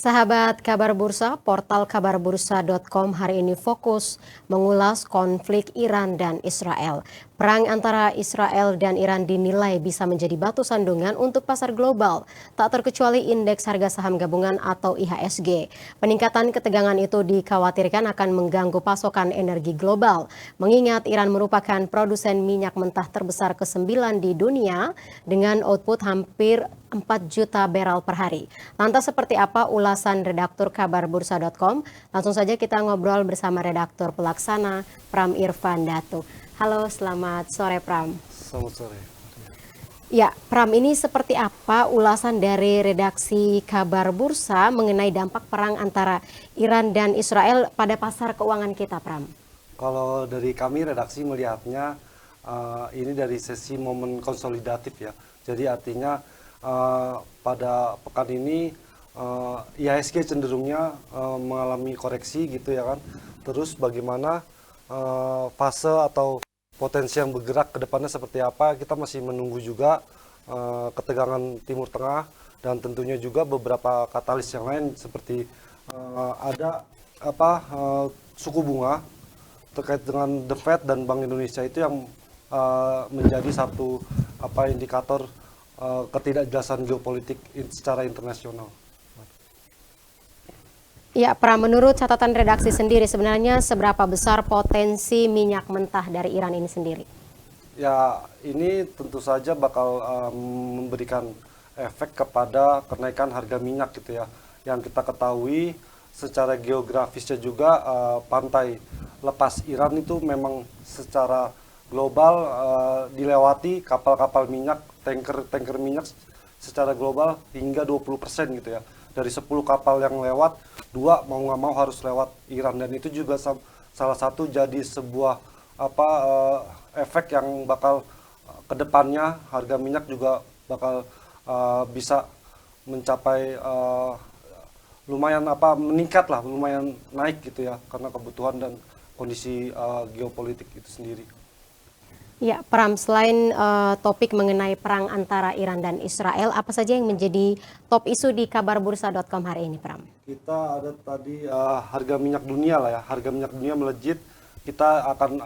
Sahabat Kabar Bursa, portal kabarbursa.com hari ini fokus mengulas konflik Iran dan Israel. Perang antara Israel dan Iran dinilai bisa menjadi batu sandungan untuk pasar global, tak terkecuali indeks harga saham gabungan atau IHSG. Peningkatan ketegangan itu dikhawatirkan akan mengganggu pasokan energi global, mengingat Iran merupakan produsen minyak mentah terbesar ke-9 di dunia dengan output hampir 4 juta barrel per hari. Lantas seperti apa ulasan redaktur kabarbursa.com? Langsung saja kita ngobrol bersama redaktur pelaksana Pram Irfan Datu. Halo, selamat sore Pram. Selamat sore. Ya, Pram, ini seperti apa ulasan dari redaksi Kabar Bursa mengenai dampak perang antara Iran dan Israel pada pasar keuangan kita, Pram? Kalau dari kami redaksi melihatnya ini dari sesi momen konsolidatif ya. Jadi artinya pada pekan ini IHSG cenderungnya mengalami koreksi gitu ya kan. Terus bagaimana fase atau potensi yang bergerak ke depannya seperti apa, kita masih menunggu juga ketegangan Timur Tengah dan tentunya juga beberapa katalis yang lain seperti ada suku bunga terkait dengan The Fed dan Bank Indonesia itu yang menjadi satu indikator ketidakjelasan geopolitik secara internasional. Ya, Pram, menurut catatan redaksi sendiri sebenarnya seberapa besar potensi minyak mentah dari Iran ini sendiri? Ya, ini tentu saja bakal memberikan efek kepada kenaikan harga minyak gitu ya. Yang kita ketahui secara geografisnya juga pantai lepas Iran itu memang secara global dilewati kapal-kapal minyak, tanker minyak secara global hingga 20% gitu ya. Dari 10 kapal yang lewat, 2 mau nggak mau harus lewat Iran, dan itu juga salah satu jadi sebuah efek yang bakal kedepannya harga minyak juga bakal bisa mencapai lumayan meningkat lah, lumayan naik gitu ya, karena kebutuhan dan kondisi geopolitik itu sendiri. Ya, Pram, selain topik mengenai perang antara Iran dan Israel, apa saja yang menjadi top isu di kabarbursa.com hari ini, Pram? Kita ada tadi harga minyak dunia lah ya, harga minyak dunia melejit, kita akan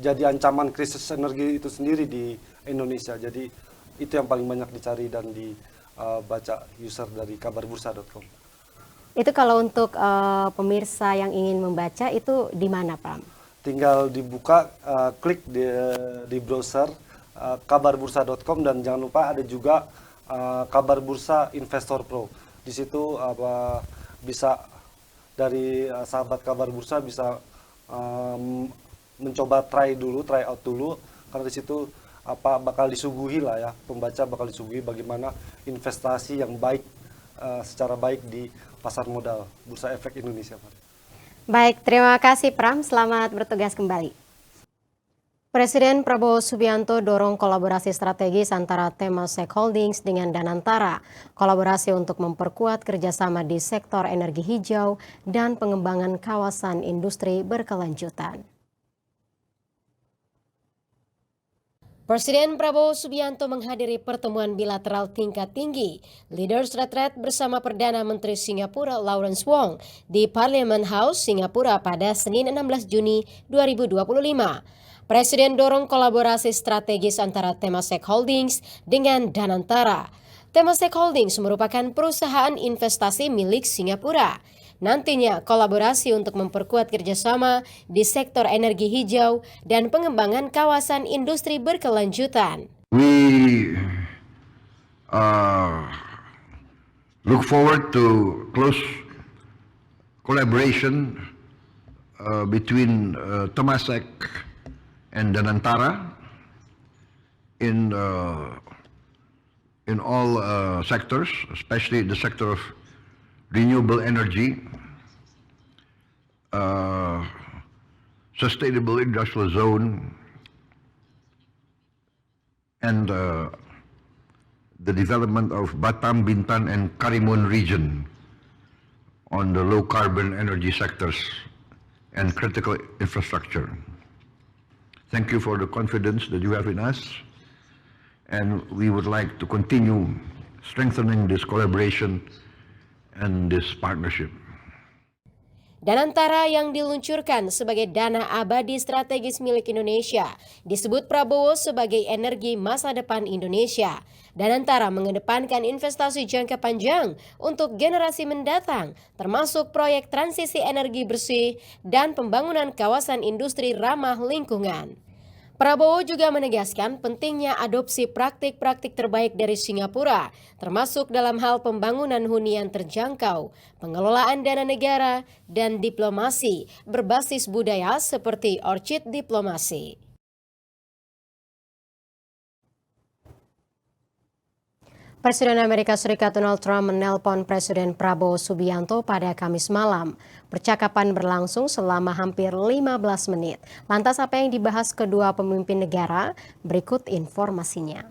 jadi ancaman krisis energi itu sendiri di Indonesia. Jadi itu yang paling banyak dicari dan dibaca user dari kabarbursa.com. Itu kalau untuk pemirsa yang ingin membaca itu di mana, Pram? Tinggal dibuka, klik di browser kabarbursa.com, dan jangan lupa ada juga Kabar Bursa Investor Pro. Di situ bisa dari sahabat Kabar Bursa bisa mencoba try out dulu, karena di situ bakal disuguhi lah ya, pembaca bakal disuguhi bagaimana investasi yang baik secara baik di pasar modal Bursa Efek Indonesia. Baik, terima kasih Pram, selamat bertugas kembali. Presiden Prabowo Subianto dorong kolaborasi strategis antara Temasek Holdings dengan Danantara, kolaborasi untuk memperkuat kerjasama di sektor energi hijau dan pengembangan kawasan industri berkelanjutan. Presiden Prabowo Subianto menghadiri pertemuan bilateral tingkat tinggi Leaders Retreat bersama Perdana Menteri Singapura Lawrence Wong di Parliament House, Singapura pada Senin 16 Juni 2025. Presiden dorong kolaborasi strategis antara Temasek Holdings dengan Danantara. Temasek Holdings merupakan perusahaan investasi milik Singapura. Nantinya kolaborasi untuk memperkuat kerjasama di sektor energi hijau dan pengembangan kawasan industri berkelanjutan. We look forward to close collaboration between Temasek and Danantara in all sectors, especially the sector of renewable energy, sustainable industrial zone, and the development of Batam, Bintan, and Karimun region on the low carbon energy sectors and critical infrastructure. Thank you for the confidence that you have in us, and we would like to continue strengthening this collaboration and this partnership. Dan antara yang diluncurkan sebagai dana abadi strategis milik Indonesia disebut Prabowo sebagai energi masa depan Indonesia. Dan antara mengedepankan investasi jangka panjang untuk generasi mendatang, termasuk proyek transisi energi bersih dan pembangunan kawasan industri ramah lingkungan. Prabowo juga menegaskan pentingnya adopsi praktik-praktik terbaik dari Singapura, termasuk dalam hal pembangunan hunian terjangkau, pengelolaan dana negara, dan diplomasi berbasis budaya seperti Orchid Diplomasi. Presiden Amerika Serikat Donald Trump menelpon Presiden Prabowo Subianto pada Kamis malam. Percakapan berlangsung selama hampir 15 menit. Lantas apa yang dibahas kedua pemimpin negara? Berikut informasinya.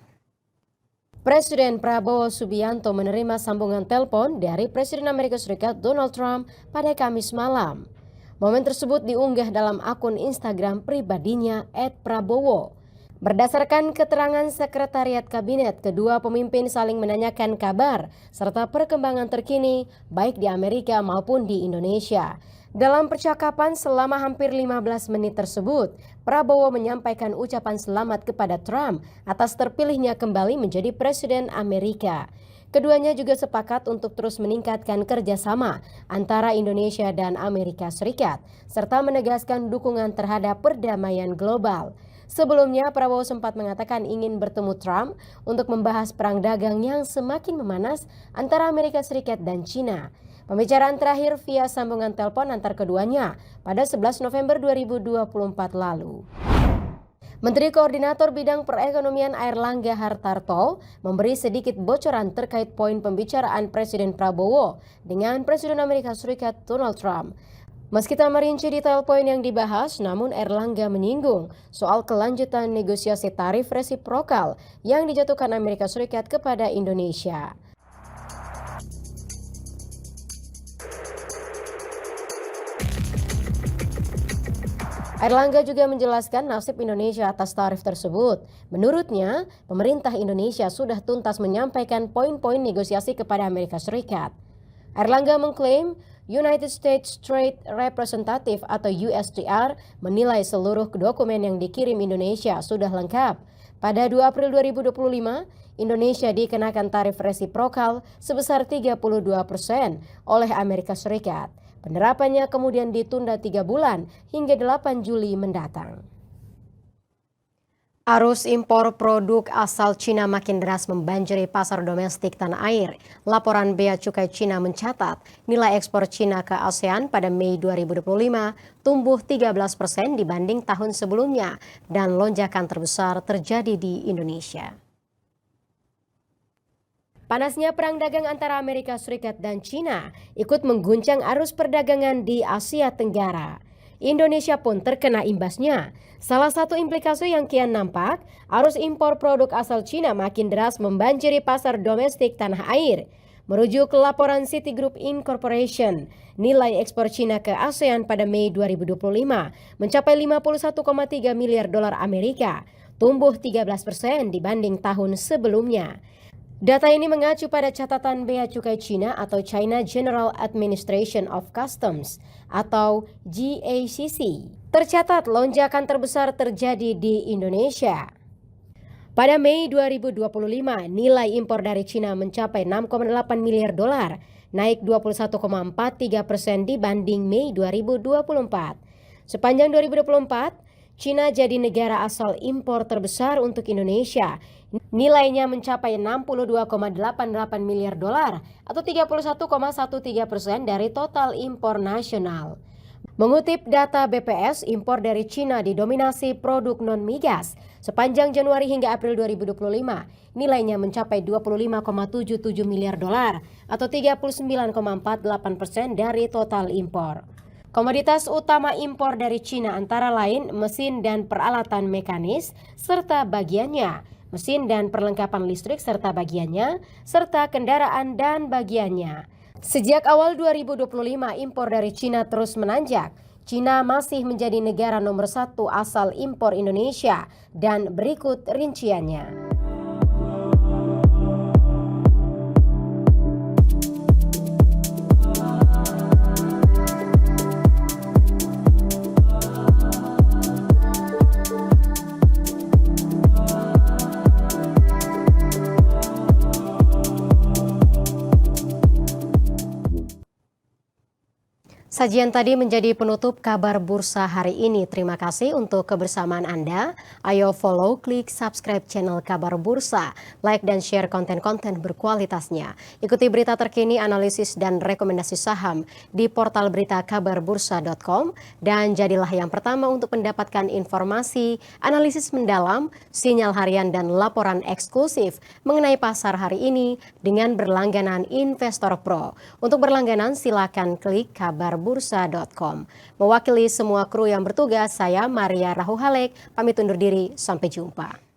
Presiden Prabowo Subianto menerima sambungan telepon dari Presiden Amerika Serikat Donald Trump pada Kamis malam. Momen tersebut diunggah dalam akun Instagram pribadinya @prabowo. Berdasarkan keterangan Sekretariat Kabinet, kedua pemimpin saling menanyakan kabar serta perkembangan terkini baik di Amerika maupun di Indonesia. Dalam percakapan selama hampir 15 menit tersebut, Prabowo menyampaikan ucapan selamat kepada Trump atas terpilihnya kembali menjadi Presiden Amerika. Keduanya juga sepakat untuk terus meningkatkan kerjasama antara Indonesia dan Amerika Serikat, serta menegaskan dukungan terhadap perdamaian global. Sebelumnya, Prabowo sempat mengatakan ingin bertemu Trump untuk membahas perang dagang yang semakin memanas antara Amerika Serikat dan China. Pembicaraan terakhir via sambungan telepon antar keduanya pada 11 November 2024 lalu. Menteri Koordinator Bidang Perekonomian Airlangga Hartarto memberi sedikit bocoran terkait poin pembicaraan Presiden Prabowo dengan Presiden Amerika Serikat Donald Trump. Meski tak merinci detail poin yang dibahas, namun Airlangga menyinggung soal kelanjutan negosiasi tarif resiprokal yang dijatuhkan Amerika Serikat kepada Indonesia. Airlangga juga menjelaskan nasib Indonesia atas tarif tersebut. Menurutnya, pemerintah Indonesia sudah tuntas menyampaikan poin-poin negosiasi kepada Amerika Serikat. Airlangga mengklaim United States Trade Representative atau USTR menilai seluruh dokumen yang dikirim Indonesia sudah lengkap. Pada 2 April 2025, Indonesia dikenakan tarif resiprokal sebesar 32% oleh Amerika Serikat. Penerapannya kemudian ditunda 3 bulan hingga 8 Juli mendatang. Arus impor produk asal Cina makin deras membanjiri pasar domestik tanah air. Laporan Bea Cukai Cina mencatat nilai ekspor Cina ke ASEAN pada Mei 2025 tumbuh 13% dibanding tahun sebelumnya dan lonjakan terbesar terjadi di Indonesia. Panasnya perang dagang antara Amerika Serikat dan Cina ikut mengguncang arus perdagangan di Asia Tenggara. Indonesia pun terkena imbasnya. Salah satu implikasi yang kian nampak, arus impor produk asal Cina makin deras membanjiri pasar domestik tanah air. Merujuk ke laporan Citigroup Incorporation, nilai ekspor Cina ke ASEAN pada Mei 2025 mencapai 51,3 miliar dolar Amerika, tumbuh 13% dibanding tahun sebelumnya. Data ini mengacu pada catatan Bea Cukai Cina atau China General Administration of Customs atau GACC. Tercatat lonjakan terbesar terjadi di Indonesia. Pada Mei 2025, nilai impor dari Cina mencapai 6,8 miliar dolar, naik 21,43% dibanding Mei 2024. Sepanjang 2024, Cina jadi negara asal impor terbesar untuk Indonesia. Nilainya mencapai 62,88 miliar dolar atau 31,13% dari total impor nasional. Mengutip data BPS, impor dari Cina didominasi produk non-migas. Sepanjang Januari hingga April 2025, nilainya mencapai 25,77 miliar dolar atau 39,48% dari total impor. Komoditas utama impor dari Cina antara lain mesin dan peralatan mekanis serta bagiannya, mesin dan perlengkapan listrik serta bagiannya, serta kendaraan dan bagiannya. Sejak awal 2025, impor dari Cina terus menanjak. Cina masih menjadi negara nomor 1 asal impor Indonesia dan berikut rinciannya. Sajian tadi menjadi penutup kabar bursa hari ini. Terima kasih untuk kebersamaan Anda. Ayo follow, klik subscribe channel Kabar Bursa, like dan share konten-konten berkualitasnya. Ikuti berita terkini, analisis dan rekomendasi saham di portal berita kabarbursa.com dan jadilah yang pertama untuk mendapatkan informasi, analisis mendalam, sinyal harian dan laporan eksklusif mengenai pasar hari ini dengan berlangganan Investor Pro. Untuk berlangganan silakan klik kabarbursa.com. Mewakili semua kru yang bertugas, saya Maria Rahuhalek, pamit undur diri, sampai jumpa.